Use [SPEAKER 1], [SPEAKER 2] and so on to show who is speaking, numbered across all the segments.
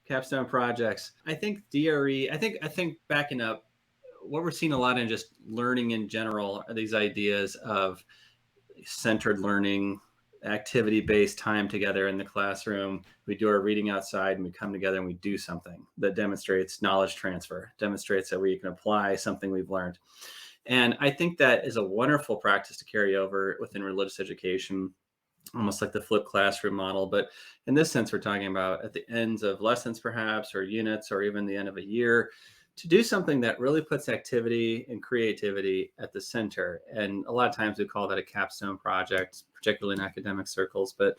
[SPEAKER 1] Capstone Projects. I think DRE, I think backing up, what we're seeing a lot in just learning in general are these ideas of centered learning, activity-based time together in the classroom. We do our reading outside and we come together and we do something that demonstrates knowledge transfer, demonstrates that we can apply something we've learned. And I think that is a wonderful practice to carry over within religious education, almost like the flipped classroom model. But in this sense, we're talking about at the ends of lessons, perhaps, or units, or even the end of a year, to do something that really puts activity and creativity at the center. And a lot of times we call that a capstone project, particularly in academic circles. But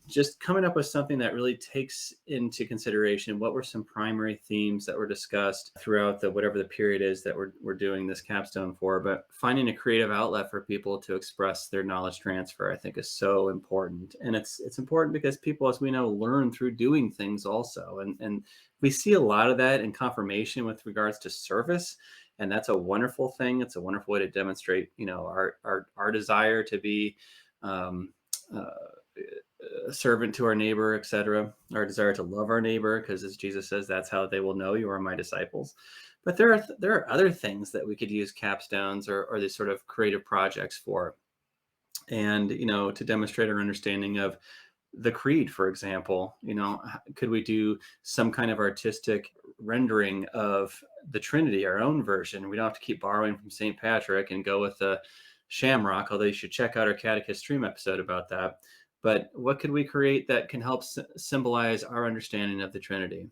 [SPEAKER 1] just coming up with something that really takes into consideration what were some primary themes that were discussed throughout the whatever the period is that we're doing this capstone for, but finding a creative outlet for people to express their knowledge transfer, I think, is so important. And it's important because people, as we know, learn through doing things also. And we see a lot of that in confirmation with regards to service. And that's a wonderful thing. It's a wonderful way to demonstrate, our desire to be a servant to our neighbor, etc. Our desire to love our neighbor, because as Jesus says, that's how they will know you are my disciples. But there are other things that we could use capstones or these sort of creative projects for. And, to demonstrate our understanding of the creed, for example, could we do some kind of artistic rendering of the Trinity, our own version? We don't have to keep borrowing from St. Patrick and go with the shamrock, although you should check out our Catechist stream episode about that. But what could we create that can help symbolize our understanding of the Trinity?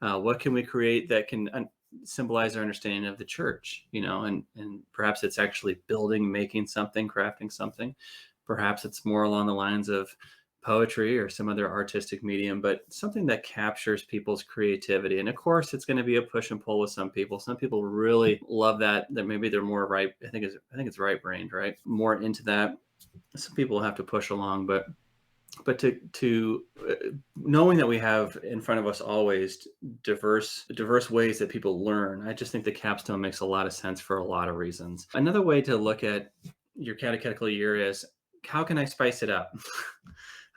[SPEAKER 1] What can we create that can symbolize our understanding of the church? And perhaps it's actually building, making something, crafting something. Perhaps it's more along the lines of poetry or some other artistic medium, but something that captures people's creativity. And of course, it's going to be a push and pull with some people. Some people really love that maybe they're more right. I think it's right-brained, right? More into that. Some people have to push along, but to knowing that we have in front of us always diverse ways that people learn, I just think the capstone makes a lot of sense for a lot of reasons. Another way to look at your catechetical year is, how can I spice it up?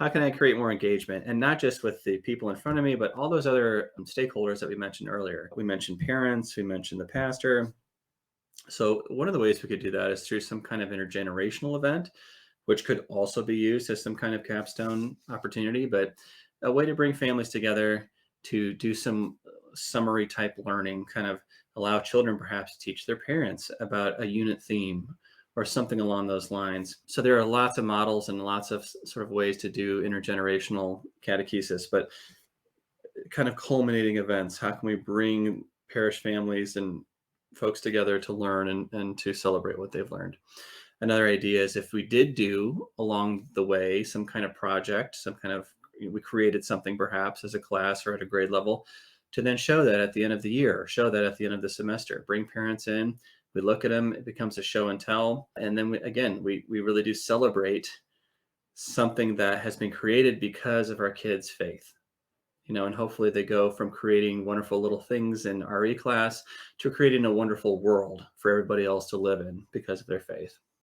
[SPEAKER 1] How can I create more engagement? And not just with the people in front of me, but all those other stakeholders that we mentioned earlier. We mentioned parents, we mentioned the pastor. So one of the ways we could do that is through some kind of intergenerational event, which could also be used as some kind of capstone opportunity, but a way to bring families together to do some summary type learning, kind of allow children perhaps to teach their parents about a unit theme or something along those lines. So there are lots of models and lots of sort of ways to do intergenerational catechesis, but kind of culminating events. How can we bring parish families and folks together to learn and to celebrate what they've learned? Another idea is, if we did do along the way some kind of project, we created something perhaps as a class or at a grade level, to then show that at the end of the year, show that at the end of the semester, bring parents in, we look at them, it becomes a show and tell. And then we really do celebrate something that has been created because of our kids' faith. And hopefully they go from creating wonderful little things in RE class to creating a wonderful world for everybody else to live in because of their faith.